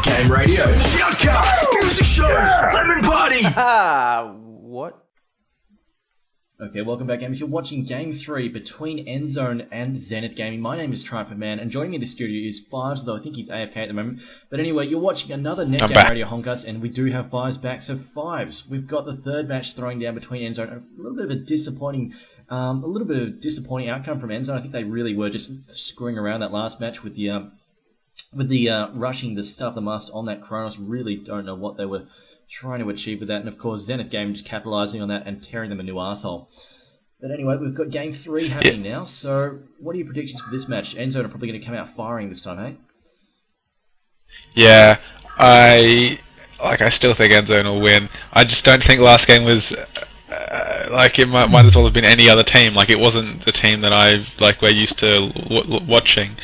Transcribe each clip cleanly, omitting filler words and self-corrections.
Fair Game Radio, Shoutcast, Music Show, Lemon Party. What? Okay, welcome back, gamers. You're watching Game 3 between Endzone and Zenith Gaming. My name is Triumphant Man, and joining me in the studio is Fives, though I think he's AFK at the moment. But anyway, you're watching another Net Game Radio Honcast, and we do have Fives back. So Fives, we've got the third match throwing down between Endzone. A little bit of a disappointing outcome from Endzone. I think they really were just screwing around that last match with the rushing the stuff, the master on that Kronos. Really don't know what they were trying to achieve with that, and of course Zenith Gaming just capitalising on that and tearing them a new arsehole. But anyway, we've got Game 3 happening now, so what are your predictions for this match? Endzone are probably going to come out firing this time, eh? Yeah, I still think Endzone will win. I just don't think last game was it might as well have been any other team. Like, it wasn't the team that we're used to watching.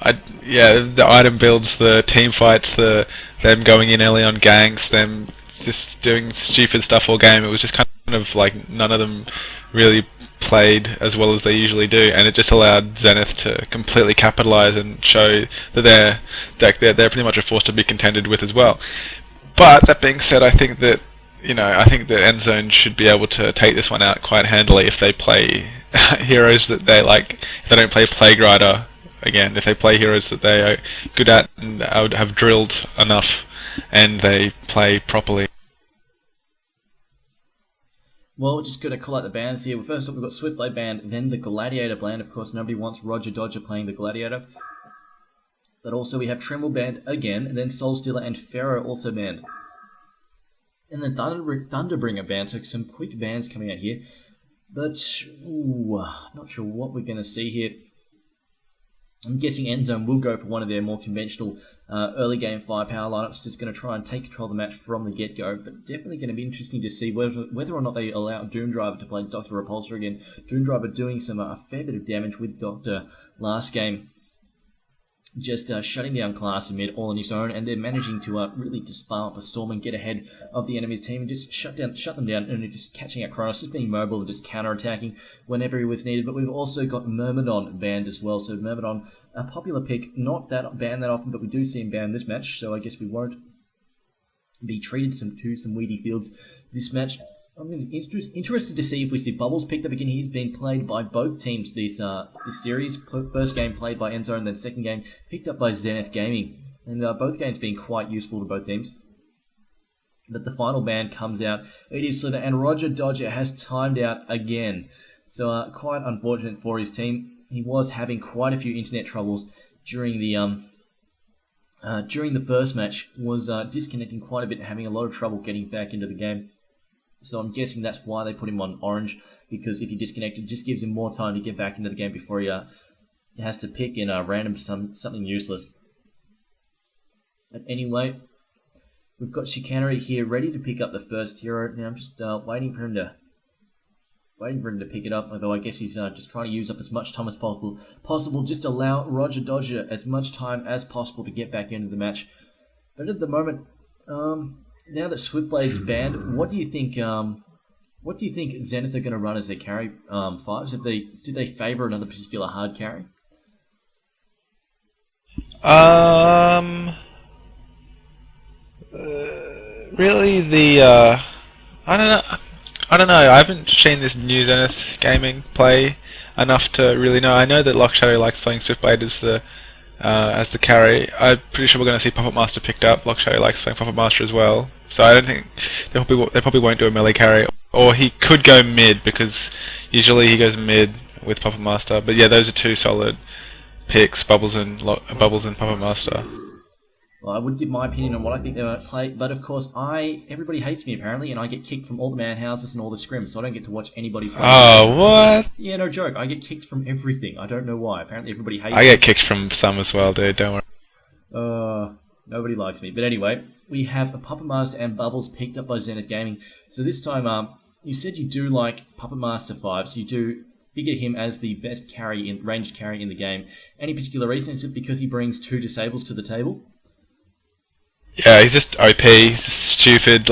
The item builds, the team fights, them going in early on ganks, them just doing stupid stuff all game. It was just kind of like none of them really played as well as they usually do, and it just allowed Zenith to completely capitalize and show that they're pretty much a force to be contended with as well. But that being said, I think that Endzone should be able to take this one out quite handily if they play heroes that they like. If they don't play Plague Rider again, if they play heroes that they are good at and have drilled enough, and they play properly. Well, we're just going to call out the bands here. First up, we've got Swiftblade band, then the Gladiator band. Of course, nobody wants Roger Dodger playing the Gladiator. But also we have Tremble band again, and then Soulstealer and Pharaoh also banned. And then Thunderbringer band, so some quick bands coming out here. But, not sure what we're going to see here. I'm guessing Endzone will go for one of their more conventional early game firepower lineups, just going to try and take control of the match from the get-go, but definitely going to be interesting to see whether or not they allow Doomdriver to play Dr. Repulsor again. Doomdriver doing a fair bit of damage with Doctor last game, just shutting down class and mid all on his own, and they're managing to really just farm up a storm and get ahead of the enemy team and just shut them down, and just catching out Kronos, just being mobile and just counter-attacking whenever he was needed. But we've also got Myrmidon banned as well, so Myrmidon, a popular pick, not that banned that often, but we do see him banned this match, so I guess we won't be treated to some weedy fields this match. I'm interested to see if we see Bubbles picked up again. He's been played by both teams this series. First game played by Endzone, then second game picked up by Zenith Gaming. And both games being quite useful to both teams. But the final ban comes out. It is Slither, and Roger Dodger has timed out again. So quite unfortunate for his team. He was having quite a few internet troubles during the first match. Was disconnecting quite a bit and having a lot of trouble getting back into the game. So I'm guessing that's why they put him on orange, because if he disconnected, it just gives him more time to get back into the game before he has to pick in random something useless. But anyway, we've got Chicanery here ready to pick up the first hero. Now I'm just waiting for him to pick it up, although I guess he's just trying to use up as much time as possible. Just allow Roger Dodger as much time as possible to get back into the match. But at the moment, now that Swiftblade's banned, what do you think? What do you think Zenith are going to run as their carry Fives? Do they favour another particular hard carry? Really, I don't know. I haven't seen this new Zenith Gaming play enough to really know. I know that Lockshadow likes playing Swiftblade as the carry. I'm pretty sure we're going to see Puppet Master picked up. Lockshadow likes playing Puppet Master as well. So I don't think they probably won't do a melee carry. Or he could go mid, because usually he goes mid with Puppet Master. But yeah, those are two solid picks, Bubbles and Puppet Master. Well, I would give my opinion on what I think they might play, but of course everybody hates me apparently, and I get kicked from all the man houses and all the scrims, so I don't get to watch anybody play. Oh, what? Yeah, no joke. I get kicked from everything. I don't know why. Apparently everybody hates me. I get kicked from some as well, dude. Don't worry. Nobody likes me. But anyway, we have a Puppet Master and Bubbles picked up by Zenith Gaming. So this time, you said you do like Puppet Master 5, so you do figure him as the best ranged carry in the game. Any particular reason? Is it because he brings 2 disables to the table? Yeah, he's just OP. He's just stupid.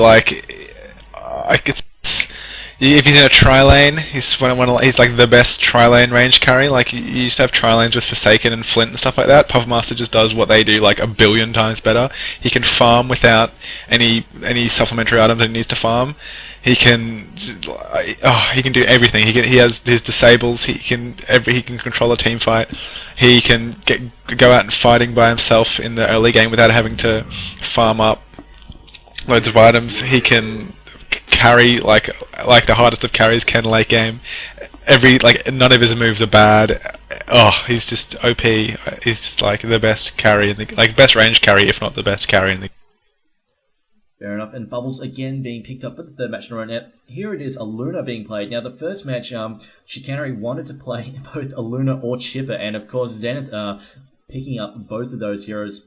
if he's in a tri-lane, he's like the best tri-lane range carry. Like you used to have tri-lanes with Forsaken and Flint and stuff like that. Puppet Master just does what they do like a billion times better. He can farm without any supplementary items that he needs to farm. He can do everything. He has his disables. He can control a team fight. He can go out and fighting by himself in the early game without having to farm up loads of items. He can carry like the hardest of carries can late game. None of his moves are bad. Oh, he's just OP. He's just like the best carry in the best range carry, if not the best carry in the. Fair enough. And Bubbles again being picked up for the third match in a row. Now, here it is, a Luna being played. Now, the first match, Chicanery wanted to play both a Luna or Chipper, and of course, Zenith picking up both of those heroes.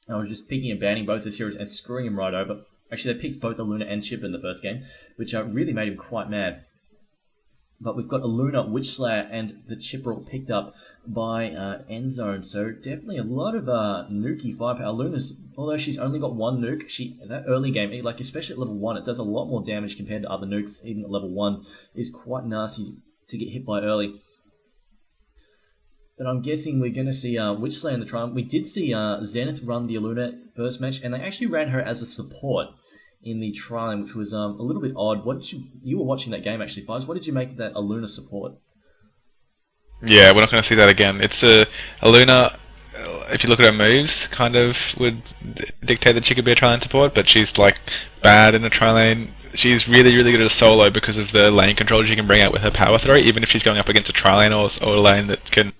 I was just picking and banning both those heroes and screwing him right over. Actually, they picked both a Luna and Chipper in the first game, which really made him quite mad. But we've got a Luna, Witch Slayer, and the Chipper all picked up by Endzone. So definitely a lot of nukey firepower. Luna's, although she's only got one nuke, that early game, like especially at level 1, it does a lot more damage compared to other nukes. Even at level 1 is quite nasty to get hit by early. But I'm guessing we're going to see Witch Slayer in the trial. We did see Zenith run the Luna first match, and they actually ran her as a support in the trial, which was a little bit odd. What did you were watching that game actually, Fives? What did you make of that Luna support? Yeah, we're not going to see that again. It's a Luna. If you look at her moves, kind of would dictate that she could be a tri-lane support, but she's like bad in a tri-lane. She's really, really good at a solo because of the lane control she can bring out with her power throw. Even if she's going up against a tri-lane or a lane that can,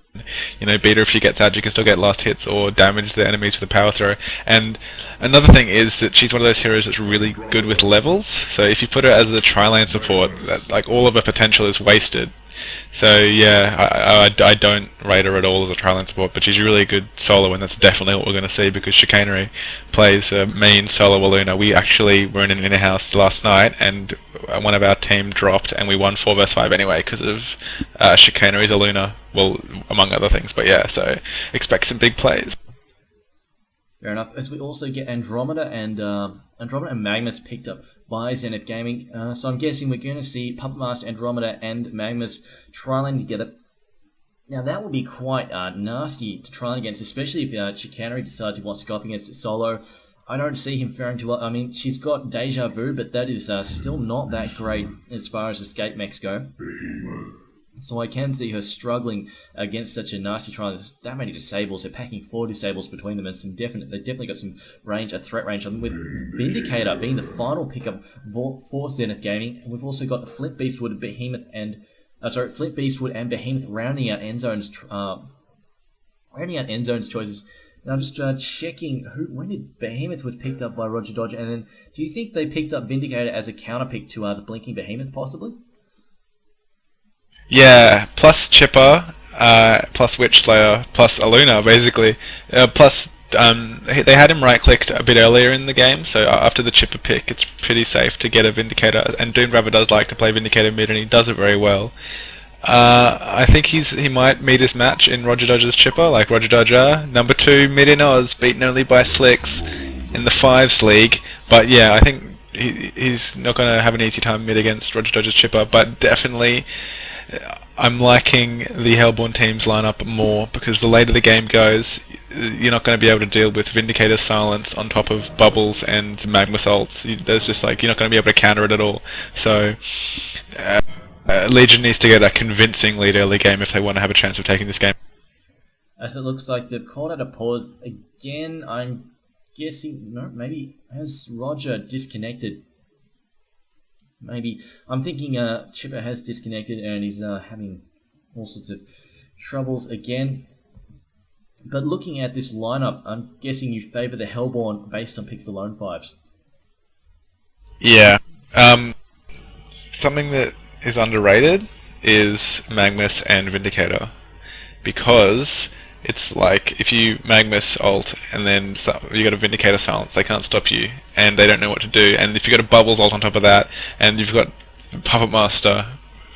beat her if she gets out, she can still get last hits or damage the enemies with a power throw. And another thing is that she's one of those heroes that's really good with levels. So if you put her as a tri-lane support, all of her potential is wasted. So yeah, I don't rate her at all as a tri-lane support, but she's really a good solo, and that's definitely what we're going to see because Chicanery plays a main solo Luna. We actually were in an inner house last night, and one of our team dropped, and we won 4 vs 5 anyway because of Chicanery's Luna, well, among other things. But yeah, so expect some big plays. Fair enough. As we also get Andromeda and Magnus picked up by Zenith Gaming. So I'm guessing we're going to see Puppet Master, Andromeda, and Magnus trialing together. Now that would be quite nasty to try against, especially if Chicanery decides he wants to go up against it solo. I don't see him faring too well. I mean, she's got Deja Vu, but that is still not that great as far as escape mechs go. So I can see her struggling against such a nasty trial. There's that many disables. They're packing 4 disables between them, and they definitely got some range, a threat range on them. With Vindicator being the final pickup for Zenith Gaming, and we've also got the Flint Beastwood and Behemoth rounding out Endzone's choices. And I'm just checking when did Behemoth was picked up by Roger Dodger, and then do you think they picked up Vindicator as a counter pick to the Blinking Behemoth possibly? Yeah, plus Chipper, plus Witch Slayer, plus Aluna, basically. Plus, they had him right-clicked a bit earlier in the game, so after the Chipper pick, it's pretty safe to get a Vindicator. And Doomgrabber does like to play Vindicator mid, and he does it very well. I think he might meet his match in Roger Dodger's Chipper, like Roger Dodger, number 2 mid in Oz, beaten only by Slicks in the Fives League. But yeah, I think he's not going to have an easy time mid against Roger Dodger's Chipper, but definitely I'm liking the Hellborn team's lineup more because the later the game goes, you're not going to be able to deal with Vindicator's silence on top of Bubbles and Magnus ults. There's just you're not going to be able to counter it at all. So Legion needs to get a convincing lead early game if they want to have a chance of taking this game. As it looks like they've called out a pause again. I'm guessing maybe has Roger disconnected. Maybe I'm thinking Chipper has disconnected and he's having all sorts of troubles again. But looking at this lineup, I'm guessing you favour the Hellborn based on picks alone, Fives. Yeah. Something that is underrated is Magnus and Vindicator, because it's like if you Magnus ult and then you got a Vindicator silence, they can't stop you and they don't know what to do. And if you got a Bubbles ult on top of that, and you've got Puppet Master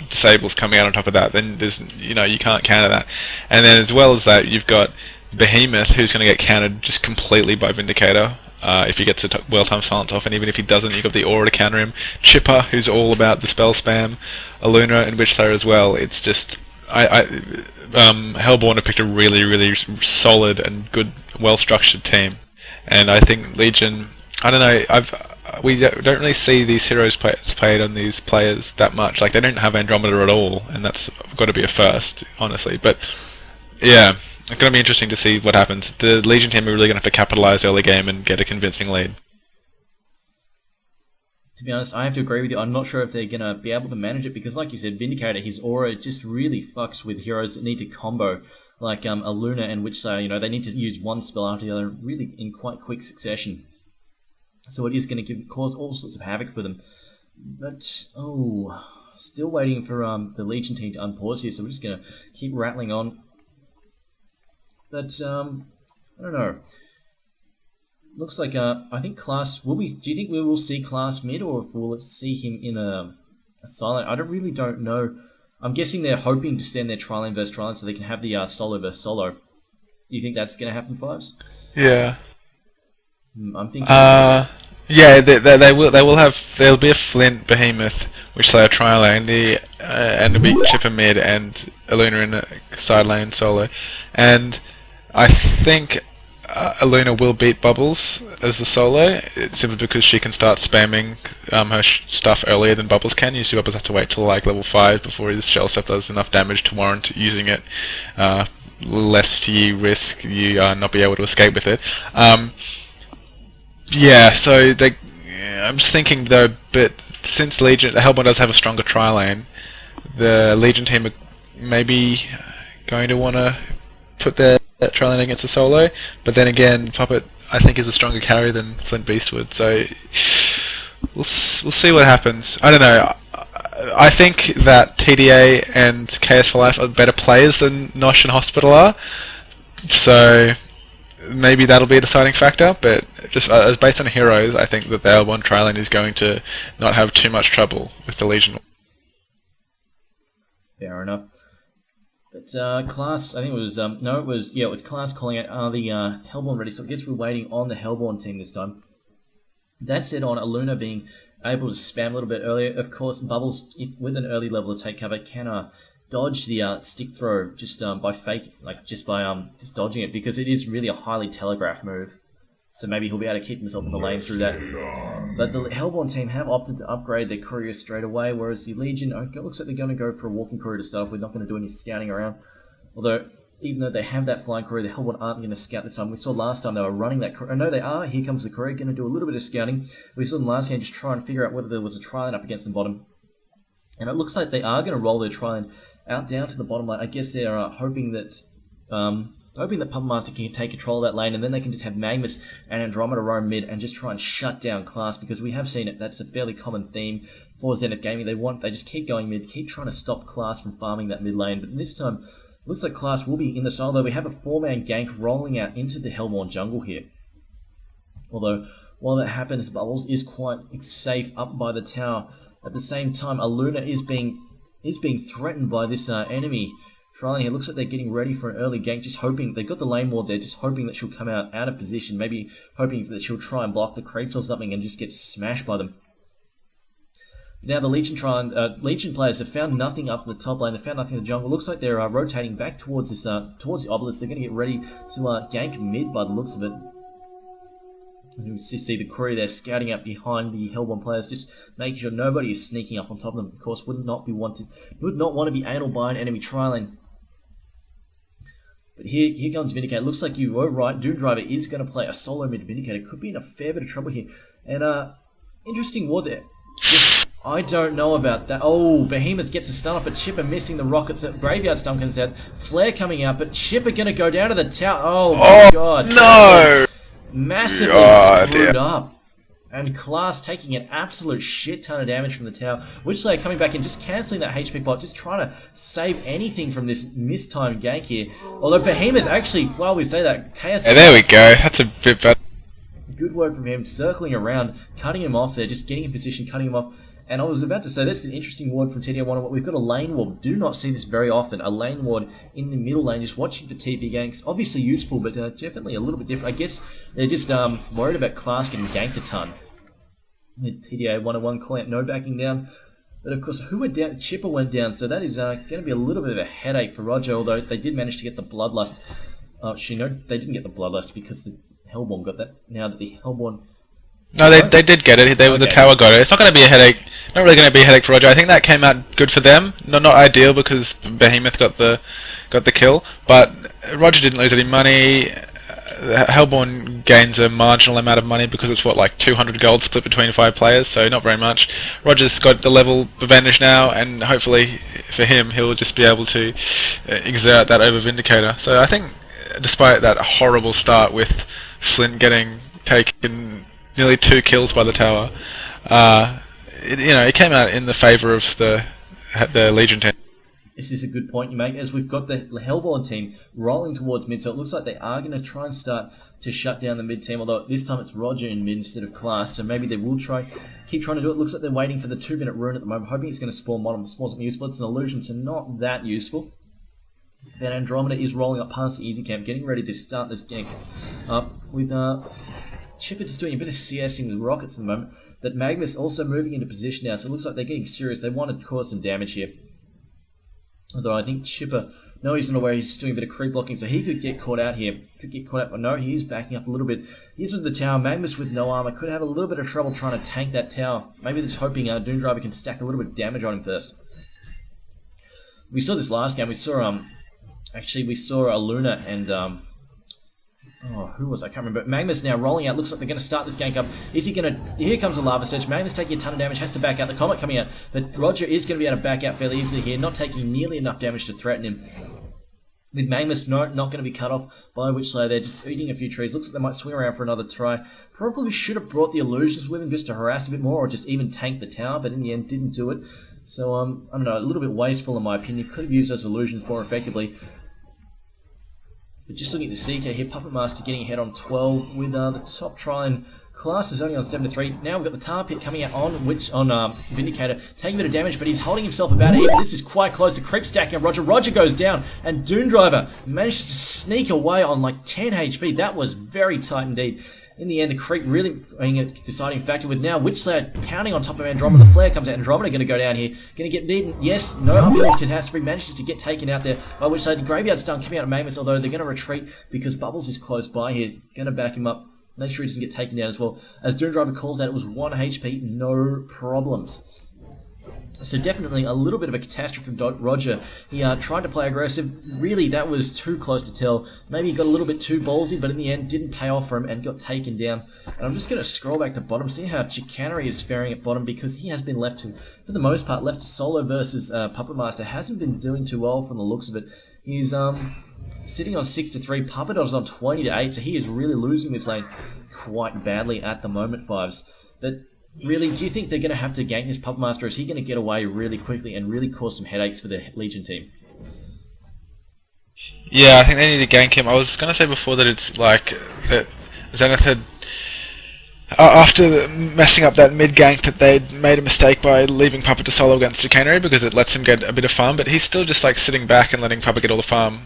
disables coming out on top of that, then there's you can't counter that. And then as well as that, you've got Behemoth who's going to get countered just completely by Vindicator. if he gets a well-timed silence off, and even if he doesn't, you've got the aura to counter him. Chipper, who's all about the spell spam. Aluna and Witchslayer as well. It's just... Hellborn have picked a really, really solid and good, well-structured team. And I think Legion... I don't know, we don't really see these heroes played on these players that much. Like, they don't have Andromeda at all, and that's got to be a first, honestly. But, yeah, it's going to be interesting to see what happens. The Legion team are really going to have to capitalize early game and get a convincing lead. To be honest, I have to agree with you. I'm not sure if they're going to be able to manage it because, like you said, Vindicator, his aura just really fucks with heroes that need to combo. Like Aluna and Witchslayer, you know, they need to use one spell after the other really in quite quick succession. So it is going to cause all sorts of havoc for them. But, still waiting for the Legion team to unpause here, so we're just going to keep rattling on. But, I don't know. Looks like, I think Class... do you think we will see Class mid, or will it see him in a silent? I really don't know. I'm guessing they're hoping to send their Trilane versus Trilane so they can have the solo versus solo. Do you think that's going to happen, Fives? Yeah. I'm thinking... yeah, they will have... There'll be a Flint, Behemoth, Witchslayer, Trilane, and it'll be Chipper mid and Aluna in the side lane solo. And I think... Aluna will beat Bubbles as the solo, simply because she can start spamming her stuff earlier than Bubbles can. Usually Bubbles have to wait till like level 5 before his shell stuff does enough damage to warrant using it, lest you risk you not be able to escape with it. Yeah, so I'm just thinking though, but since Legion, the Hellborn does have a stronger tri-lane, the Legion team are maybe going to want to put their tri-lane against a solo, but then again, Puppet I think is a stronger carry than Flint Beastwood, so we'll see what happens. I don't know. I think that TDA and KS for Life are better players than Nosh and Hospital are, so maybe that'll be a deciding factor, but just as based on heroes, I think that the L1 tri-lane is going to not have too much trouble with the Legion. Fair enough. But Class, I think it was, it was Class calling out, the Hellborn ready? So I guess we're waiting on the Hellborn team this time. That said, on Aluna being able to spam a little bit earlier, of course, Bubbles, with an early level to take cover, can dodge the stick throw just by just dodging it, because it is really a highly telegraphed move. So maybe he'll be able to keep himself in the lane through that. But the Hellborn team have opted to upgrade their courier straight away, whereas the Legion, it looks like they're going to go for a walking courier to start off with, not going to do any scouting around. Although, even though they have that flying courier, the Hellborn aren't going to scout this time. We saw last time they were running that courier. Oh, no, they are. Here comes the courier, going to do a little bit of scouting. We saw them last game just try and figure out whether there was a tri-lane up against the bottom. And it looks like they are going to roll their tri-lane out down to the bottom lane. I guess they're hoping that Puppet Master can take control of that lane, and then they can just have Magnus and Andromeda roam mid and just try and shut down Class, because we have seen it. That's a fairly common theme for Zenith Gaming. They just keep going mid, keep trying to stop Class from farming that mid lane. But this time, looks like Class will be in the solo. We have a 4-man gank rolling out into the Hellborn jungle here. Although, while that happens, Bubbles is quite safe up by the tower. At the same time, Aluna is being threatened by this enemy. Trilane here, looks like they're getting ready for an early gank, just hoping, they've got the lane ward there, just hoping that she'll come out of position, maybe hoping that she'll try and block the creeps or something and just get smashed by them. Now the Legion players have found nothing up in the top lane, they've found nothing in the jungle. Looks like they're rotating back towards this towards the obelisk. They're going to get ready to gank mid by the looks of it. You see the courier there scouting out behind the Hellborn players, just making sure nobody is sneaking up on top of them. Of course, would not want to be anal by an enemy tri-lane. But here comes Vindicator. Looks like you were right. Doom Driver is going to play a solo mid Vindicator. Could be in a fair bit of trouble here. And interesting ward there. I don't know about that. Oh, Behemoth gets a stun up, but Chipper missing the rockets. Graveyard stun comes out. Flare coming out, but Chipper going to go down to the tower. Oh my god. No! Massively screwed up. And Class taking an absolute shit ton of damage from the tower. Witchslayer coming back and just cancelling that HP pot, just trying to save anything from this mistimed gank here. Although Behemoth actually, while we say that, Chaos... Yeah, there we go. That's a bit better. Good work from him, circling around, cutting him off there, just getting in position, cutting him off. And I was about to say, that's an interesting ward from TD1. We've got a lane ward. Do not see this very often. A lane ward in the middle lane, just watching for TP ganks. Obviously useful, but definitely a little bit different. I guess they're just worried about class getting ganked a ton. TDA 101 calling out no backing down. But of course, who went down? Chipper went down, so that is going to be a little bit of a headache for Roger, although they did manage to get the Bloodlust. Actually, no, they didn't get the Bloodlust because the Hellborn got that. Now that the Hellborn... No, they did get it. The tower got it. It's not going to be a headache. Not really going to be a headache for Roger. I think that came out good for them. Not ideal because Behemoth got the kill, but Roger didn't lose any money. Hellborn gains a marginal amount of money because it's like 200 gold split between 5 players, so not very much. Roger's got the level advantage now, and hopefully for him, he'll just be able to exert that over Vindicator. So I think, despite that horrible start with Flint getting taken nearly 2 kills by the tower, it came out in the favour of the Legion team. This is a good point you make, as we've got the Hellborn team rolling towards mid, so it looks like they are going to try and start to shut down the mid team, although this time it's Roger in mid instead of Class, so maybe they will keep trying to do it. Looks like they're waiting for the 2-minute rune at the moment, hoping it's going to spawn something useful. It's an illusion, so not that useful. Then Andromeda is rolling up past the easy camp, getting ready to start this gank up with Chipper just doing a bit of CSing with rockets at the moment, but Magnus also moving into position now, so it looks like they're getting serious. They want to cause some damage here. Although I think Chipper, no, he's not aware, he's just doing a bit of creep blocking, so he could get caught out here. But no, he is backing up a little bit. He's with the tower. Magnus with no armor could have a little bit of trouble trying to tank that tower. Maybe they're just hoping Doom Driver can stack a little bit of damage on him first. We saw this last game. We saw we saw Luna and who was I? Can't remember. Magnus now rolling out. Looks like they're going to start this gank up. Is he going to... Here comes a Lava Surge. Magnus taking a ton of damage. Has to back out. The Comet coming out. But Roger is going to be able to back out fairly easily here. Not taking nearly enough damage to threaten him. With Magnus not going to be cut off by Witch Slayer. They're just eating a few trees. Looks like they might swing around for another try. Probably should have brought the illusions with him just to harass a bit more, or just even tank the tower. But in the end, didn't do it. So, I don't know. A little bit wasteful in my opinion. Could have used those illusions more effectively. But just looking at the CK here, Puppet Master getting ahead on 12 with the top try, and Class is only on 7-3. Now we've got the Tar Pit coming out on Vindicator, taking a bit of damage, but he's holding himself about it. This is quite close. The creep stacking of Roger. Roger goes down, and Doom Driver manages to sneak away on like 10 HP. That was very tight indeed. In the end, the creep really being a deciding factor, with now Witch Slayer pounding on top of Andromeda. The flare comes out. Andromeda going to go down here. Going to get beaten. Yes, no uphill catastrophe. Manages to get taken out there by Witch Slayer. The Graveyard Stun coming out of Magnus, although they're going to retreat because Bubbles is close by here. Going to back him up. Make sure he doesn't get taken down as well. As Doom Driver calls out, it was 1 HP. No problems. So definitely a little bit of a catastrophe from Roger. He tried to play aggressive. Really, that was too close to tell. Maybe he got a little bit too ballsy, but in the end, didn't pay off for him and got taken down. And I'm just going to scroll back to bottom, see how Chicanery is faring at bottom, because he has been left to, for the most part, left solo versus Puppet Master. Hasn't been doing too well from the looks of it. He's sitting on 6-3. Puppet is on 20-8, so he is really losing this lane quite badly at the moment, Fives. But really, do you think they're going to have to gank this Puppet Master? Or is he going to get away really quickly and really cause some headaches for the Legion team? Yeah, I think they need to gank him. I was going to say before that it's like that Zenith had, after messing up that mid gank, that they'd made a mistake by leaving Puppet to solo against Chicanery because it lets him get a bit of farm, but he's still just like sitting back and letting Puppet get all the farm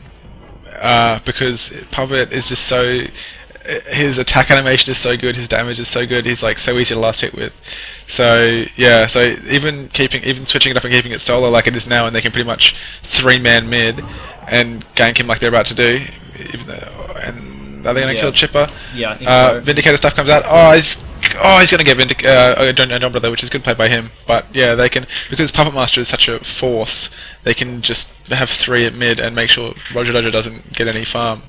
because Puppet is just so... His attack animation is so good, his damage is so good, he's like so easy to last hit with. So yeah, so even switching it up and keeping it solo like it is now, and they can pretty much 3-man mid and gank him like they're about to do. And are they going to kill Chipper? Yeah, I think so. Vindicator stuff comes out. He's going to get Andromeda, which is good play by him. But yeah, they can, because Puppet Master is such a force, they can just have 3 at mid and make sure Roger Dodger doesn't get any farm.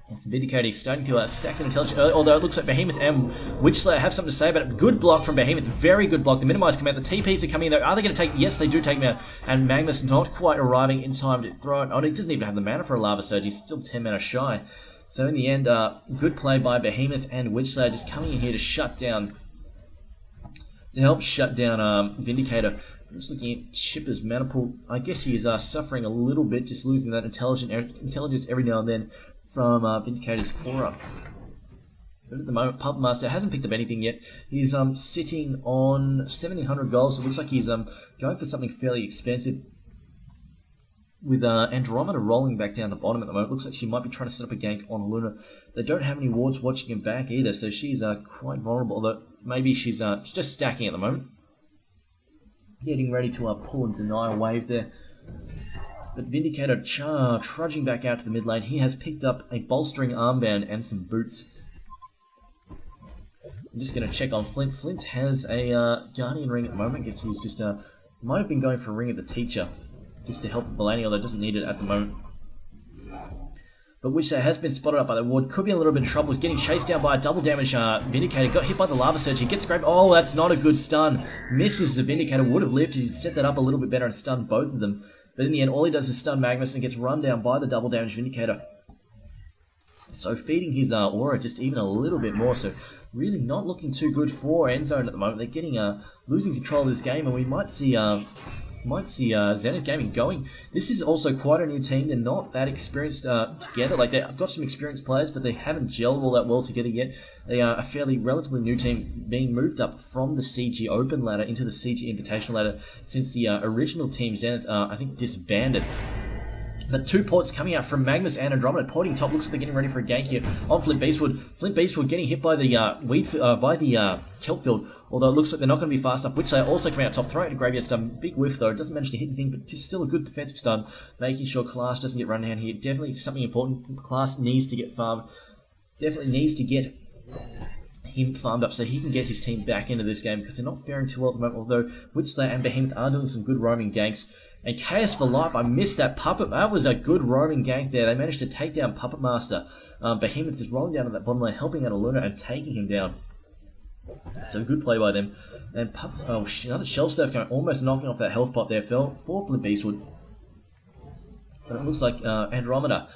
Yes, the Vindicator is starting to stack their intelligence, although it looks like Behemoth and Witch Slayer have something to say about it. Good block from Behemoth, very good block. The Minimize come out, the TPs are coming in though. Are they going to take... Yes, they do take him out. And Magnus not quite arriving in time to throw it. Oh, he doesn't even have the mana for a Lava Surge. He's still 10 mana shy. So in the end, good play by Behemoth and Witch Slayer just coming in here to shut down... To help shut down Vindicator. I'm just looking at Chipper's mana pool. I guess he is suffering a little bit, just losing that intelligence every now and then from Vindicator's aura. But at the moment, Puppet Master hasn't picked up anything yet. He's sitting on 1,700 gold, so it looks like he's going for something fairly expensive. With Andromeda rolling back down the bottom at the moment, looks like she might be trying to set up a gank on Luna. They don't have any wards watching him back either, so she's quite vulnerable, although maybe she's just stacking at the moment. Getting ready to pull and deny a wave there. But Vindicator trudging back out to the mid lane. He has picked up a bolstering armband and some boots. I'm just going to check on Flint. Flint has a Guardian ring at the moment. I guess he's just might have been going for a Ring of the Teacher, just to help Bellani, although doesn't need it at the moment. But Witchslayer has been spotted up by the ward. Could be in a little bit of trouble. He's getting chased down by a double damage Vindicator. Got hit by the Lava Surge. He gets grabbed. Oh, that's not a good stun. Misses the Vindicator. Would have lived. He set that up a little bit better and stunned both of them. But in the end, all he does is stun Magnus and gets run down by the double damage Vindicator. So feeding his aura just even a little bit more. So really not looking too good for Endzone at the moment. They're getting losing control of this game, and we might see Zenith Gaming going. This is also quite a new team. They're not that experienced together. Like, they've got some experienced players, but they haven't gelled all that well together yet. They are a fairly relatively new team, being moved up from the CG Open ladder into the CG Invitational ladder since the original team Zenith, I think, disbanded. But 2 ports coming out from Magnus and Andromeda. Porting top, looks like they're getting ready for a gank here on Flint Beastwood. Flint Beastwood getting hit by the kelp field. Although it looks like they're not going to be fast enough. Witchslayer also coming out top, throwing it to Graveyard Stun. Big whiff though. Doesn't manage to hit anything, but just still a good defensive stun. Making sure Class doesn't get run down here. Definitely something important. Class needs to get farmed. Definitely needs to get him farmed up so he can get his team back into this game, because they're not faring too well at the moment. Although Witchslayer and Behemoth are doing some good roaming ganks. And Chaos for Life, I missed that Puppet. That was a good roaming gank there. They managed to take down Puppet Master. Behemoth just rolling down to that bottom lane, helping out Luna and taking him down. So good play by them. And another Shell Surf going, almost knocking off that health pot there. Fell for the Beastwood. But it looks like Andromeda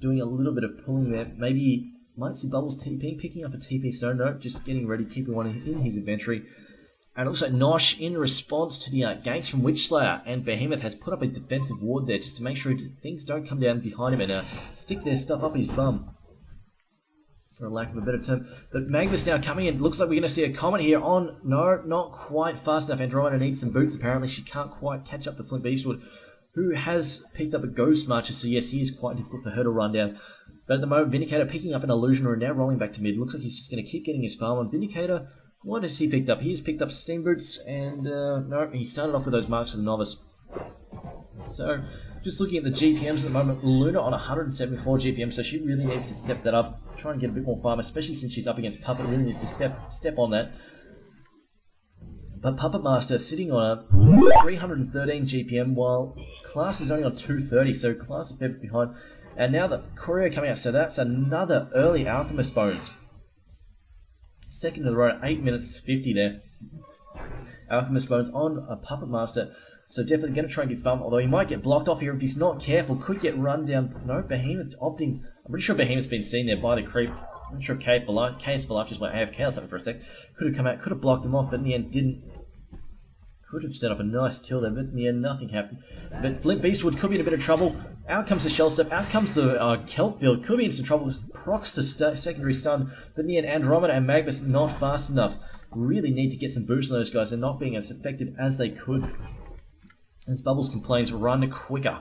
doing a little bit of pulling there. Maybe might see Bubbles TP, picking up a TP Stone. No, just getting ready, keeping one in his inventory. And also Nosh, in response to the ganks from Witchslayer and Behemoth, has put up a defensive ward there just to make sure things don't come down behind him and stick their stuff up his bum, for a lack of a better term. But Magnus now coming in. Looks like we're going to see a comment here on... No, not quite fast enough. Andromeda needs some boots, apparently. She can't quite catch up to Flint Beastwood, who has picked up a Ghost Marcher. So yes, he is quite difficult for her to run down. But at the moment, Vindicator picking up an Illusioner and now rolling back to mid. Looks like he's just going to keep getting his farm on. Vindicator... What has he picked up? He's picked up Steam Boots, and no, he started off with those Marks of the Novice. So, just looking at the GPMs at the moment, Luna on 174 GPM, so she really needs to step that up, try and get a bit more farm, especially since she's up against Puppet, really needs to step on that. But Puppet Master sitting on a 313 GPM, while Class is only on 230, so Class is a bit behind. And now the Courier coming out, so that's another early Alchemist Bones. Second in the row, 8 minutes 50 there. Alchemist Bones on a Puppet Master. So definitely going to try and get farm, although he might get blocked off here if he's not careful. Could get run down. No, Behemoth opting. I'm pretty sure Behemoth's been seen there by the creep. I'm not sure KS for Life just went AFK or something for a sec. Could have come out, could have blocked him off, but in the end didn't. Could have set up a nice kill there, but in the end nothing happened. But Flint Beastwood could be in a bit of trouble. Out comes the Shell Step, out comes the Kelp Field. Could be in some trouble. Procs to secondary stun, but in the end Andromeda and Magnus not fast enough. Really need to get some boosts on those guys. They're not being as effective as they could. As Bubbles complains, run quicker.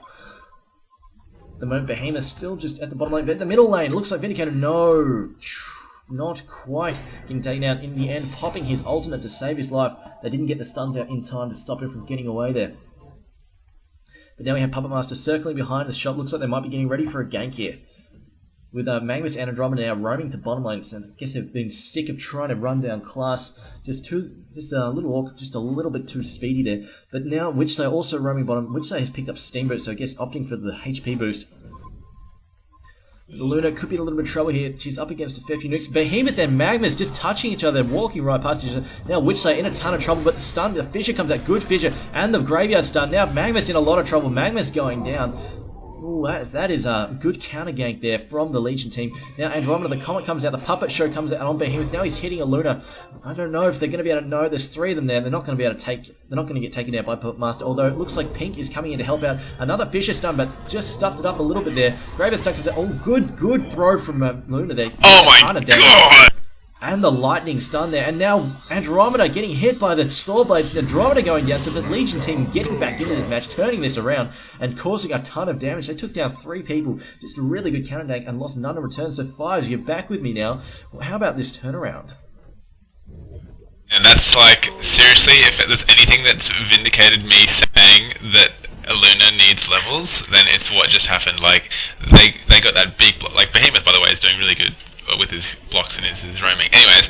At the moment, Behemoth still just at the bottom lane, but the middle lane looks like Vindicator. No, not quite getting taken down in the end, popping his ultimate to save his life. They didn't get the stuns out in time to stop him from getting away there. But now we have Puppet Master circling behind the shot. Looks like they might be getting ready for a gank here. With Magnus and Andromeda now roaming to bottom lane. So I guess they've been sick of trying to run down Class. Just a little bit too speedy there. But now Witchslayer also roaming bottom. Witchslayer has picked up Steamboat, so I guess opting for the HP boost. Luna could be in a little bit of trouble here. She's up against a fair few nukes. Behemoth and Magnus just touching each other, walking right past each other. Now Witchslayer in a ton of trouble, but the stun, the Fissure comes out. Good Fissure, and the Graveyard stun. Now Magnus in a lot of trouble. Magnus going down. Ooh, that is a good counter gank there from the Legion team. Now Andromeda, the Comet comes out, the Puppet Show comes out on Behemoth. Now he's hitting a Luna. I don't know if they're going to be able to know. There's 3 of them there. They're not going to be able to they're not going to get taken out by Puppet Master. Although it looks like Pink is coming in to help out. Another Fissure stun, but just stuffed it up a little bit there. Graveyard stun comes out. Oh, good throw from Luna there. Oh my god! and the lightning stun there, and now Andromeda getting hit by the Sword Blades, Andromeda going down, so the Legion team getting back into this match, turning this around, and causing a ton of damage. They took down 3 people, just a really good counter tank, and lost none in return, so Fives, you're back with me now. Well, how about this turnaround? And that's like, seriously, if there's anything that's vindicated me saying that Luna needs levels, then it's what just happened. Like, they got that big block. Like, Behemoth, by the way, is doing really good with his blocks and his roaming. Anyways,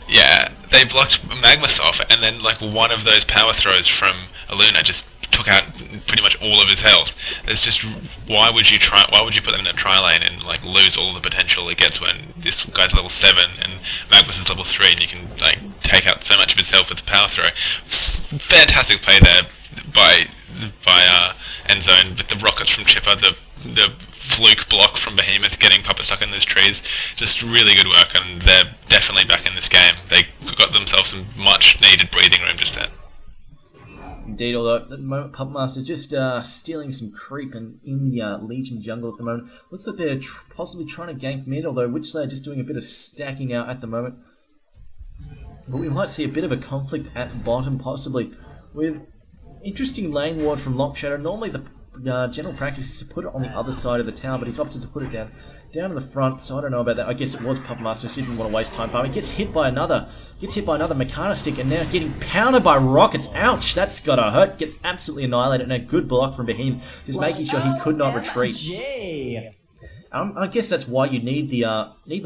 yeah, they blocked Magmus off, and then, like, one of those power throws from Luna just took out pretty much all of his health. It's just, why would you put them in a tri lane and like lose all the potential it gets when this guy's level 7 and Magnus is level 3 and you can like take out so much of his health with the power throw. Fantastic play there by Endzone with the rockets from Chipper, the fluke block from Behemoth getting Papa stuck in those trees. Just really good work, and they're definitely back in this game. They got themselves some much needed breathing room just then. Indeed, although at the moment Puppet Master just stealing some creep in the Legion jungle at the moment. Looks like they're possibly trying to gank mid, although Witchslayer just doing a bit of stacking out at the moment. But we might see a bit of a conflict at bottom, possibly, with interesting lane ward from Lock Shadow. Normally the general practice is to put it on the other side of the tower, but he's opted to put it down in the front, so I don't know about that. I guess it was Puppet Master, so he didn't want to waste time farming. Gets hit by another Meccano stick, and now getting pounded by rockets. Ouch, that's gotta hurt. Gets absolutely annihilated, and a good block from Behemoth, just making sure he could not retreat. I guess that's why you need the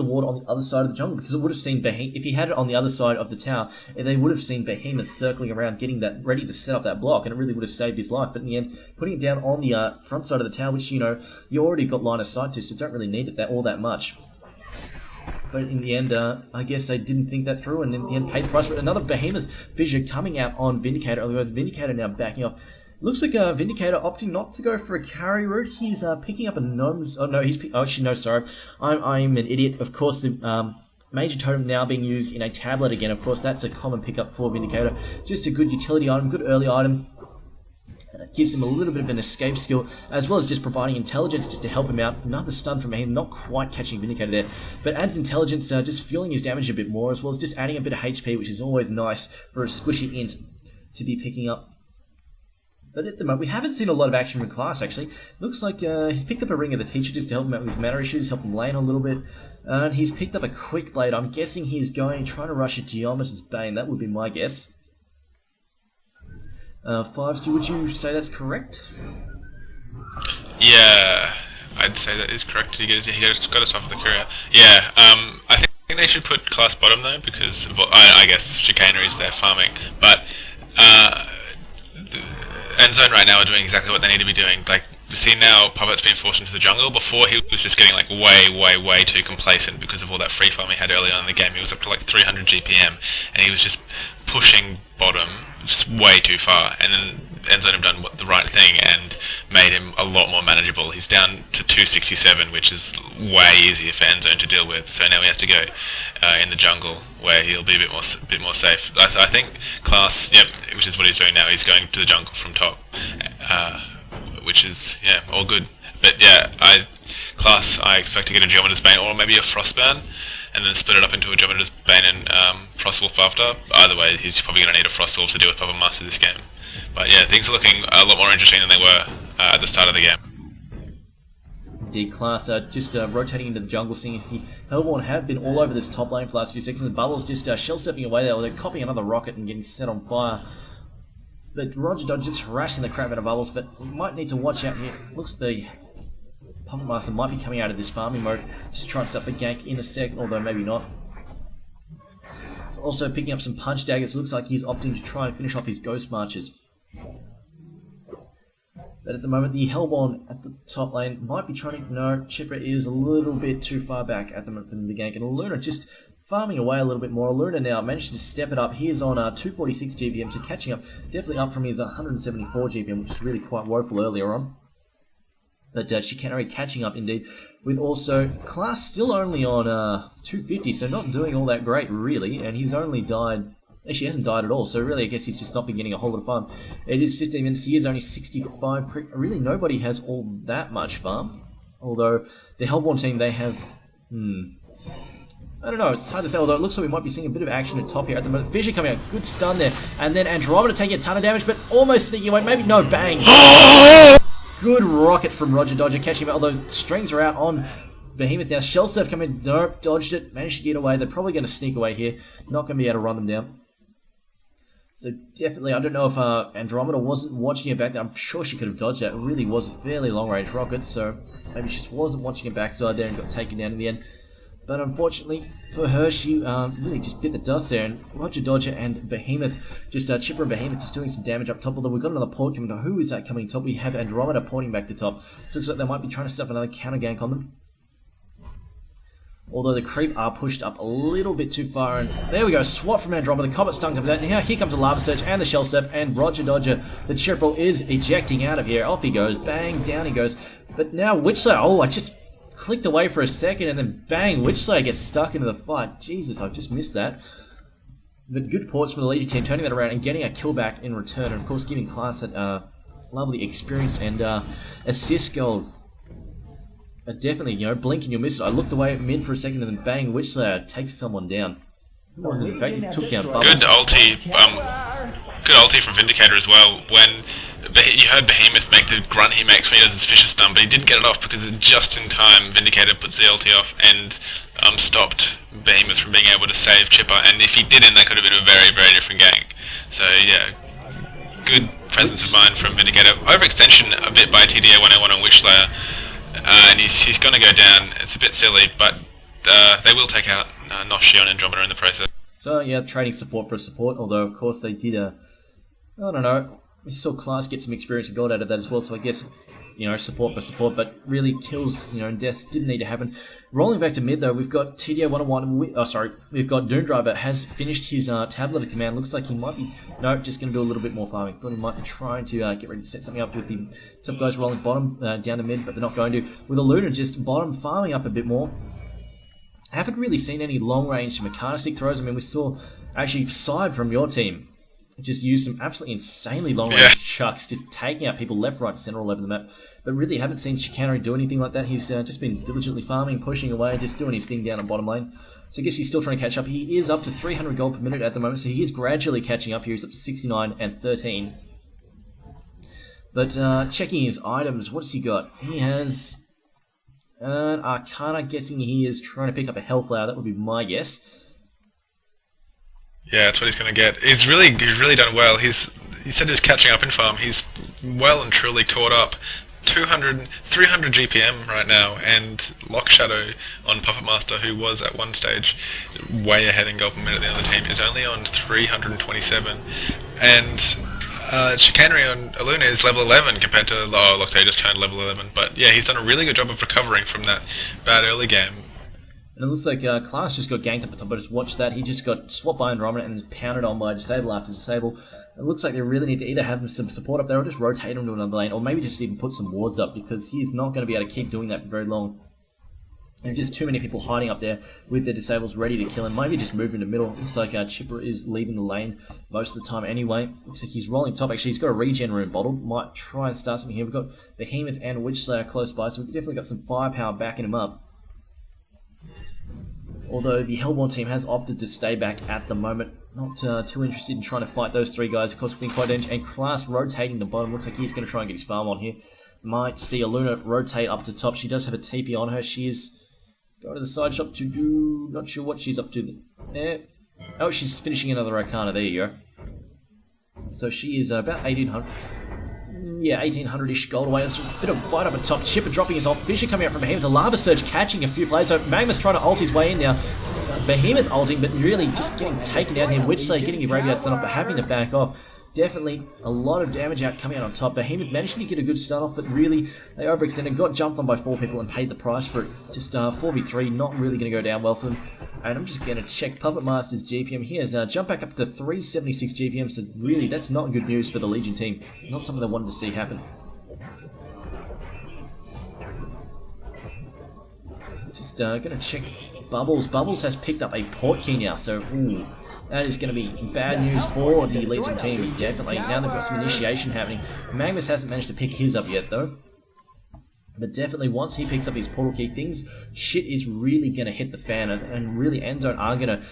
ward on the other side of the jungle, because it would have seen Behemoth, if he had it on the other side of the tower, they would have seen Behemoth circling around, getting that ready to set up that block, and it really would have saved his life. But in the end, putting it down on the front side of the tower, which you already got line of sight to, so don't really need it all that much. But in the end, I guess they didn't think that through, and in the end paid the price for it. Another Behemoth fissure coming out on Vindicator, although Vindicator now backing off. Looks like Vindicator opting not to go for a carry route. He's picking up a gnome's... Oh, no, actually, no, sorry. I'm an idiot. Of course, the Major Totem now being used in a tablet again. Of course, that's a common pickup for Vindicator. Just a good utility item, good early item. Gives him a little bit of an escape skill, as well as just providing intelligence just to help him out. Another stun from him, not quite catching Vindicator there, but adds intelligence, just fueling his damage a bit more, as well as just adding a bit of HP, which is always nice for a squishy int to be picking up. But at the moment, we haven't seen a lot of action from class, actually. Looks like he's picked up a Ring of the Teacher just to help him out with his mana issues, help him lane a little bit. And he's picked up a Quick Blade. I'm guessing he's trying to rush a Geometer's Bane. That would be my guess. Fives, would you say that's correct? Yeah, I'd say that is correct. He got us off of the courier. Yeah, I think they should put class bottom though, because well, I guess Chicanery is there farming, but Endzone right now are doing exactly what they need to be doing. Like, see now, Puppet's been forced into the jungle. Before, he was just getting like way too complacent because of all that free farm he had early on in the game. He was up to like 300 GPM, and he was just pushing bottom just way too far. And then Endzone have done the right thing and made him a lot more manageable. He's down to 267, which is way easier for Endzone to deal with. So now he has to go in the jungle, where he'll be a bit more safe. I think class, yep, which is what he's doing now. He's going to the jungle from top, which is all good. But yeah, I expect to get a Geometer's Bane or maybe a Frostburn, and then split it up into a Geometer's Bane and Frostwolf after. Either way, he's probably going to need a Frostwolf to deal with Puppet Master this game. But yeah, things are looking a lot more interesting than they were at the start of the game. Indeed, class just rotating into the jungle, seeing as the Hellborn have been all over this top lane for the last few seconds. The Bubbles just shell-stepping away there, they're copying another rocket and getting set on fire. But Roger Dodge just harassing the crap out of Bubbles, but we might need to watch out here. Looks the Puppet Master might be coming out of this farming mode, just trying to set up a gank in a sec, although maybe not. It's also picking up some punch daggers. Looks like he's opting to try and finish off his Ghost Marches. But at the moment, the Hellborn at the top lane might be trying to... No, Chipper is a little bit too far back at the moment for the gank. And Luna just farming away a little bit more. Luna now managed to step it up. He is on 246 GPM, so catching up. Definitely up from his 174 GPM, which is really quite woeful earlier on. But Chicanery catching up indeed. With also class still only on 250, so not doing all that great really. And he's only died... Actually, he hasn't died at all, so really I guess he's just not been getting a whole lot of farm. It is 15 minutes, he is only 65. Really, nobody has all that much farm. Although, the Hellborn team, they have... I don't know, it's hard to say, although it looks like we might be seeing a bit of action at top here at the moment. Fissure coming out, good stun there, and then Andromeda taking a ton of damage, but almost sneaking away, maybe no, bang. Good rocket from Roger Dodger, catching him, although strings are out on Behemoth now. Shell Surf coming in, nope, dodged it, managed to get away. They're probably going to sneak away here, not going to be able to run them down. So definitely, I don't know if Andromeda wasn't watching it back there. I'm sure she could have dodged that. It really was a fairly long-range rocket, so maybe she just wasn't watching it backside there and got taken down in the end. But unfortunately for her, she really just bit the dust there. And Roger Dodger and Behemoth, just Chipper and Behemoth just doing some damage up top. Although we've got another port coming down. Who is that coming top? We have Andromeda porting back to top. So it looks like they might be trying to set up another counter gank on them. Although the creep are pushed up a little bit too far, and there we go, swat from Andromeda, the Comet Stun comes out, and now here comes the Lava Surge and the Shell Surf, and Roger Dodger, the Chipper, is ejecting out of here. Off he goes, bang, down he goes. But now Witchslayer, oh, I just clicked away for a second, and then bang, Witchslayer gets stuck into the fight. Jesus, I've just missed that. But good ports from the Legion team, turning that around and getting a kill back in return, and of course giving Class that lovely experience and assist gold. Definitely, you know, blink and you'll miss it. I looked away at mid for a second and then bang, Witchslayer takes someone down. Who was it? In fact, he took down Bubbles. Good ulti from Vindicator as well. When you heard Behemoth make the grunt he makes when he does his Fisher Stun, but he didn't get it off because just in time Vindicator puts the ulti off and stopped Behemoth from being able to save Chipper. And if he didn't, that could have been a very, very different gank. So yeah, good presence of mind from Vindicator. Overextension a bit by TDA 101 on Witchslayer. And he's going to go down. It's a bit silly, but they will take out Noshi on Andromeda in the process. So yeah, trading support for support, although of course they did I don't know, we saw Class get some experience and gold out of that as well, so I guess, you know, support for support, but really kills, you know, and deaths didn't need to happen. Rolling back to mid though, we've got TDA 101, we've got Doomdriver has finished his tablet of command. Looks like he might be, no, just going to do a little bit more farming. Thought he might be trying to get ready to set something up with the top guys rolling bottom down to mid, but they're not going to. With a Luna just bottom farming up a bit more. I haven't really seen any long-range mechanistic throws. I mean, we saw actually Side from your team just use some absolutely insanely long-range chucks, just taking out people left, right, and center all over the map. But really haven't seen Chicanery do anything like that. He's just been diligently farming, pushing away, just doing his thing down on bottom lane. So I guess he's still trying to catch up. He is up to 300 gold per minute at the moment, so he is gradually catching up here. He's up to 69 and 13. But checking his items, what's he got? He has Arcana, guessing he is trying to pick up a Hellflower. That would be my guess. Yeah, that's what he's going to get. He's really done well. He said he was catching up in farm. He's well and truly caught up. 300 GPM right now, and Lock Shadow on Puppet Master, who was at one stage way ahead in gold per minute the other team, is only on 327. And Chicanery on Aluna is level 11 compared to Loctay just turned level 11. But yeah, he's done a really good job of recovering from that bad early game. And it looks like Class just got ganked up at top, but just watch that. He just got swapped by Andromeda and pounded on by Disable after Disable. It looks like they really need to either have some support up there or just rotate him to another lane, or maybe just even put some wards up, because he's not going to be able to keep doing that for very long. And just too many people hiding up there with their Disables ready to kill him. Maybe just move in the middle. Looks like Chipper is leaving the lane most of the time anyway. Looks like he's rolling top. Actually, he's got a regen room bottled. Might try and start something here. We've got Behemoth and Witchslayer close by, so we've definitely got some firepower backing him up. Although the Hellborn team has opted to stay back at the moment. Not too interested in trying to fight those three guys. Of course, we've been quite dangerous. And Class rotating the bottom. Looks like he's going to try and get his farm on here. Might see Aluna rotate up to top. She does have a TP on her. She is going to the side shop to do... Not sure what she's up to. Oh, she's finishing another Arcana. There you go. So she is about 1800. Yeah, 1800-ish gold away. There's a bit of fight up at top. Chipper dropping his off. Fissure coming out from Behemoth. The Lava Surge catching a few players. So Magma's trying to ult his way in now. Behemoth ulting, but really just getting taken down here. Witchslayer getting his Radiate stun off, but having to back off. Definitely a lot of damage out coming out on top. Behemoth managing to get a good start off, but really they overextended. Got jumped on by 4 people and paid the price for it. Just 4v3, not really going to go down well for them. And I'm just going to check Puppet Master's GPM. He has jumped back up to 376 GPM, so really that's not good news for the Legion team. Not something they wanted to see happen. Just going to check Bubbles. Bubbles has picked up a port key now, so ooh, that is going to be bad news for the Legion team, definitely. Now they've got some initiation happening. Magnus hasn't managed to pick his up yet, though. But definitely, once he picks up his portal key, shit is really going to hit the fan, and really Endzone are going to,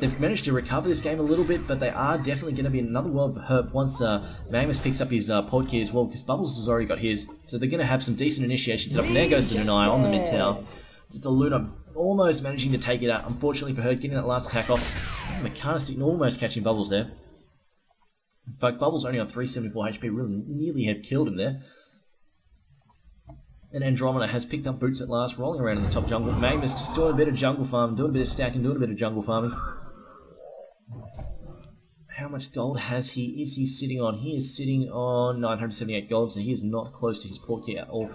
they've managed to recover this game a little bit, but they are definitely going to be in another world of hurt once Magnus picks up his port key as well, because Bubbles has already got his, so they're going to have some decent initiation set up, and there goes the deny on the mid tower. Just a Luna almost managing to take it out, unfortunately for her, getting that last attack off. Mechanistic almost catching Bubbles there. But Bubbles only on 374 HP, really nearly had killed him there. And Andromeda has picked up boots at last, rolling around in the top jungle. Magnus just doing a bit of jungle farming, doing a bit of stacking, doing a bit of jungle farming. How much gold has he? Is he sitting on? He is sitting on 978 gold, so he is not close to his port key at all.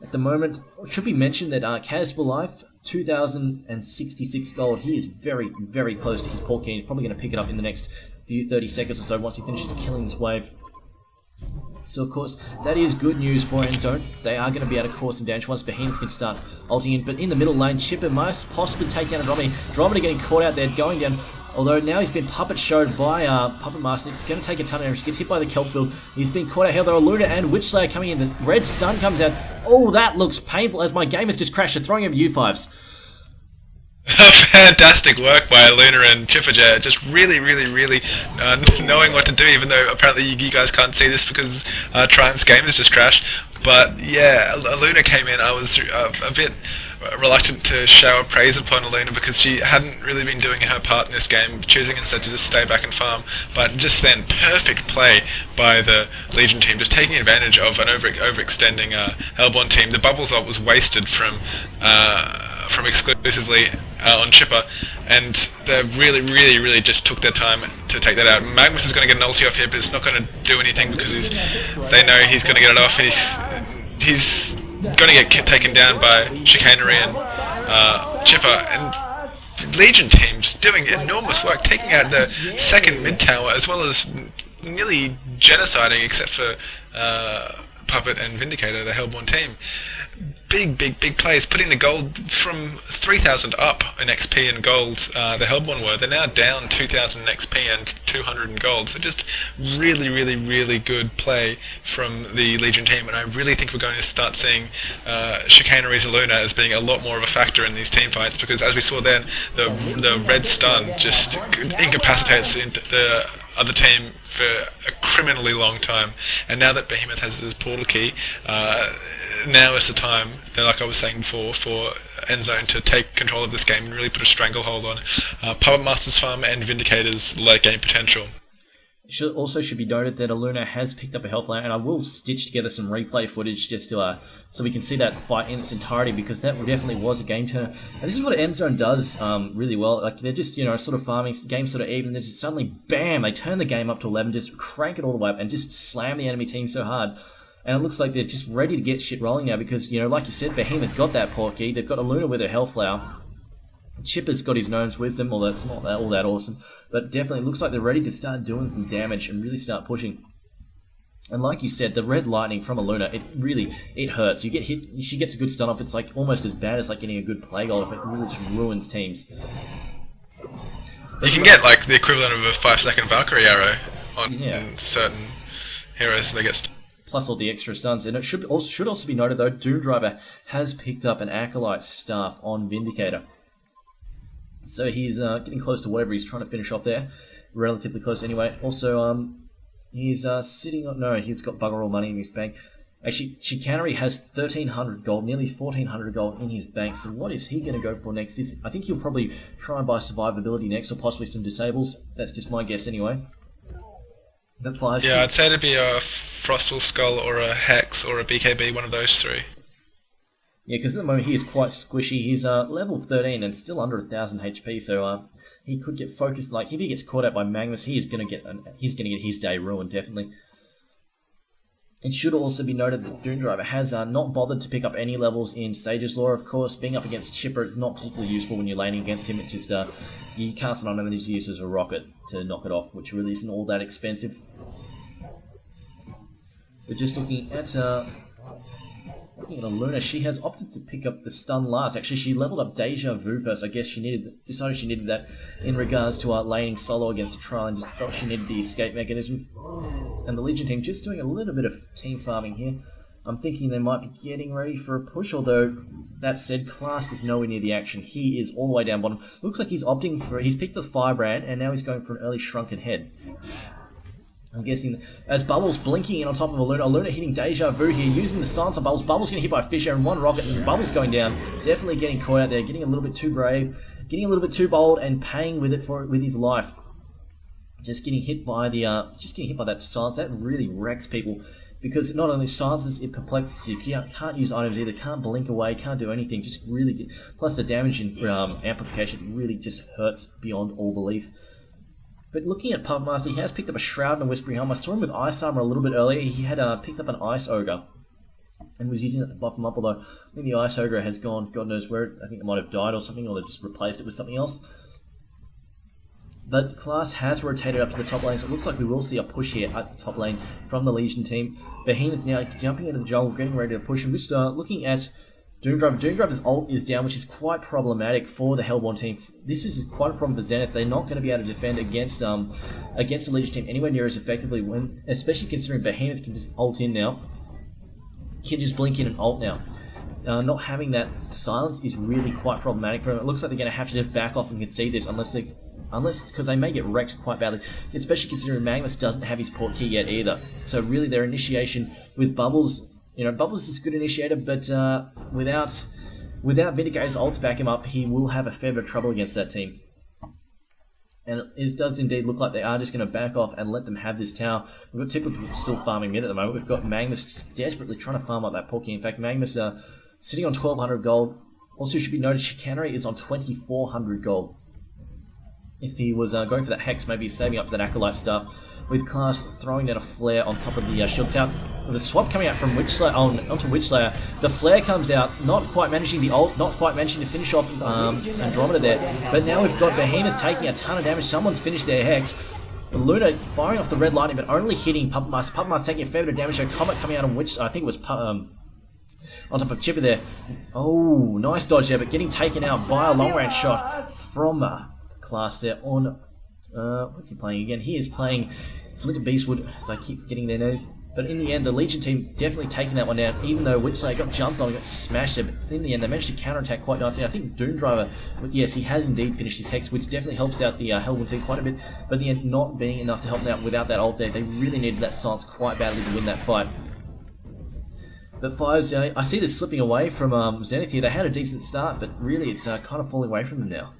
At the moment, it should be mentioned that Kaz for Life, 2,066 gold. He is very, very close to his port key. He's probably going to pick it up in the next few 30 seconds or so once he finishes killing this wave. So, of course, that is good news for Endzone. They are going to be able to cause some damage once Behemoth can start ulting in. But in the middle lane, Chipper must possibly take down Andromeda. Andromeda getting caught out there, going down. Although now he's been puppet showed by Puppet Master. Going to take a ton of damage. Gets hit by the kelp field. He's been caught out here. There are Luna and Witch Slayer coming in. The red stun comes out. Oh, that looks painful as my game has just crashed. They're throwing him U5s. Fantastic work by Luna and Chipperjet, just really knowing what to do, even though apparently you guys can't see this because Triumph's game has just crashed. But yeah, Luna came in. I was a bit reluctant to shower praise upon Luna because she hadn't really been doing her part in this game, choosing instead to just stay back and farm. But just then, perfect play by the Legion team, just taking advantage of an overextending Hellborn team. The bubbles ult was wasted from exclusively on Chipper, and they really just took their time to take that out. Magnus is going to get an ulti off here, but it's not going to do anything because they know he's going to get it off, and he's going to get taken down by Chicanery and Chipper. And Legion team just doing enormous work, taking out the second mid tower as well as nearly genociding, except for Puppet and Vindicator, the Hellborn team. Big plays, putting the gold from 3,000 up in XP and gold. The Hellborn were. They're now down 2,000 in XP and 200 in gold. So just really good play from the Legion team, and I really think we're going to start seeing Chicanery's Luna as being a lot more of a factor in these team fights, because as we saw then, the red stun just incapacitates the other team for a criminally long time. And now that Behemoth has his portal key, now is the time, like I was saying before, for Endzone to take control of this game and really put a stranglehold on Puppet Master's farm and Vindicator's late game potential. It also should be noted that Luna has picked up a health line, and I will stitch together some replay footage just to so we can see that fight in its entirety, because that definitely was a game turner. And this is what Endzone does really well. Like, they're just, sort of farming, the game's sort of even, then just suddenly, bam, they turn the game up to 11, just crank it all the way up, and just slam the enemy team so hard. And it looks like they're just ready to get shit rolling now because, like you said, Behemoth got that port key. They've got a Luna with her health flower. Chipper's got his Gnome's Wisdom, although it's not all that awesome. But definitely looks like they're ready to start doing some damage and really start pushing. And like you said, the red lightning from a Luna, it hurts. You get hit, she gets a good stun off. It's like almost as bad as like getting a good plague ult. It really just ruins teams. You can get like the equivalent of a 5-second Valkyrie arrow on certain heroes that get plus all the extra stuns. And it should also be noted, though, Doom Driver has picked up an Acolyte staff on Vindicator. So he's getting close to whatever he's trying to finish off there. Relatively close anyway. Also, he's sitting on... No, he's got bugger all money in his bank. Actually, Chicanery has 1,300 gold, nearly 1,400 gold in his bank. So what is he going to go for next? I think he'll probably try and buy survivability next, or possibly some disables. That's just my guess anyway. Yeah, I'd say it'd be a Frostwolf Skull or a Hex or a BKB, one of those three. Yeah, because at the moment he is quite squishy. He's level 13 and still under 1,000 HP, so he could get focused. Like, if he gets caught out by Magnus, he's gonna get his day ruined, definitely. It should also be noted that Doom Driver has not bothered to pick up any levels in Sage's Law, of course. Being up against Chipper is not particularly useful when you're laning against him. It just you cast it on him and just uses a rocket to knock it off, which really isn't all that expensive. We're just looking at Luna. She has opted to pick up the stun last. Actually, she leveled up Deja Vu first. I guess she decided she needed that in regards to laning solo against a trial, and just felt she needed the escape mechanism. And the Legion team just doing a little bit of team farming here. I'm thinking they might be getting ready for a push, although that said, Class is nowhere near the action. He is all the way down bottom. Looks like he's opting for... He's picked the Firebrand, and now he's going for an early Shrunken Head. I'm guessing as Bubbles blinking in on top of Luna hitting Deja Vu here, using the silence on Bubbles. Bubbles getting hit by Fisher and one rocket, and Bubbles going down. Definitely getting caught out there, getting a little bit too brave, getting a little bit too bold, and paying with it with his life. Just getting hit by that silence. That really wrecks people, because not only silences, it perplexes you. You can't use items either, can't blink away, can't do anything. Just really plus the damage in amplification really just hurts beyond all belief. But looking at Puppet Master, he has picked up a Shroud and a Whispering Helm. I saw him with Ice Armor a little bit earlier. He had picked up an Ice Ogre and was using it to buff him up, although I think the Ice Ogre has gone, God knows where. I think it might have died or something, or they've just replaced it with something else. But Class has rotated up to the top lane, so it looks like we will see a push here at the top lane from the Legion team. Behemoth now jumping into the jungle, getting ready to push, and just looking at Doomdriver. Doomdriver's ult is down, which is quite problematic for the Hellborn team. This is quite a problem for Zenith. They're not going to be able to defend against the Legion team anywhere near as effectively, especially considering Behemoth can just ult in now. He can just blink in and ult now. Not having that silence is really quite problematic for them. It looks like they're going to have to just back off and concede this unless because they may get wrecked quite badly, especially considering Magnus doesn't have his port key yet either. So really their initiation with Bubbles, Bubbles is a good initiator, but without Vindicator's ult to back him up, he will have a fair bit of trouble against that team. And it does indeed look like they are just going to back off and let them have this tower. We've got Tickle still farming mid at the moment. We've got Magnus just desperately trying to farm up that port key. In fact, Magnus sitting on 1,200 gold. Also should be noted, Chicanery is on 2,400 gold. If he was going for that Hex, maybe he's saving up for that Acolyte stuff. With Class throwing down a Flare on top of the Shield Tower. With a swap coming out from Witchslayer onto Witchslayer, the Flare comes out, not quite managing the ult, not quite managing to finish off Andromeda there. But now we've got Behemoth taking a ton of damage. Someone's finished their Hex. Luna firing off the red lightning, but only hitting Puppet Master. Puppet Master taking a fair bit of damage. So Comet coming out on Witch, I think it was on top of Chipper there. Oh, nice dodge there, but getting taken out by a long range shot from Class there on. What's he playing again? He is playing Flint and Beastwood, so I keep forgetting their names. But in the end, the Legion team definitely taking that one down, even though Witchslayer got jumped on, got smashed there. But in the end, they managed to counterattack quite nicely. I think Doomdriver, yes, he has indeed finished his Hex, which definitely helps out the Hellborn team quite a bit. But in the end, not being enough to help them out without that ult there. They really needed that silence quite badly to win that fight. But Fives, I see this slipping away from Zenith here. They had a decent start, but really it's kind of falling away from them now.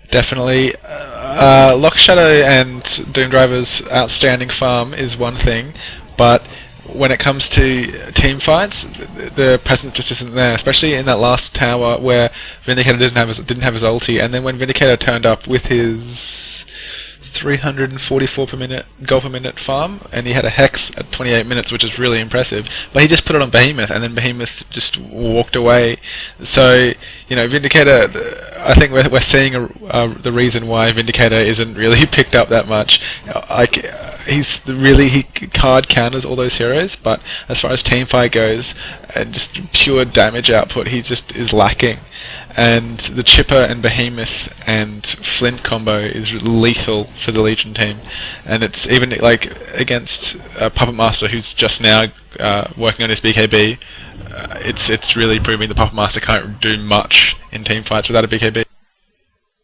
Definitely. Lock Shadow and Doomdriver's outstanding farm is one thing, but when it comes to team fights, the presence just isn't there, especially in that last tower where Vindicator didn't have his ulti, and then when Vindicator turned up with his 344 per minute gold per minute farm, and he had a Hex at 28 minutes, which is really impressive. But he just put it on Behemoth, and then Behemoth just walked away. So Vindicator, I think we're seeing the reason why Vindicator isn't really picked up that much. He card counters all those heroes, but as far as teamfight goes and just pure damage output, he just is lacking. And the Chipper and Behemoth and Flint combo is lethal for the Legion team, and it's even like against Puppet Master, who's just now working on his BKB. It's really proving the Puppet Master can't do much in team fights without a BKB.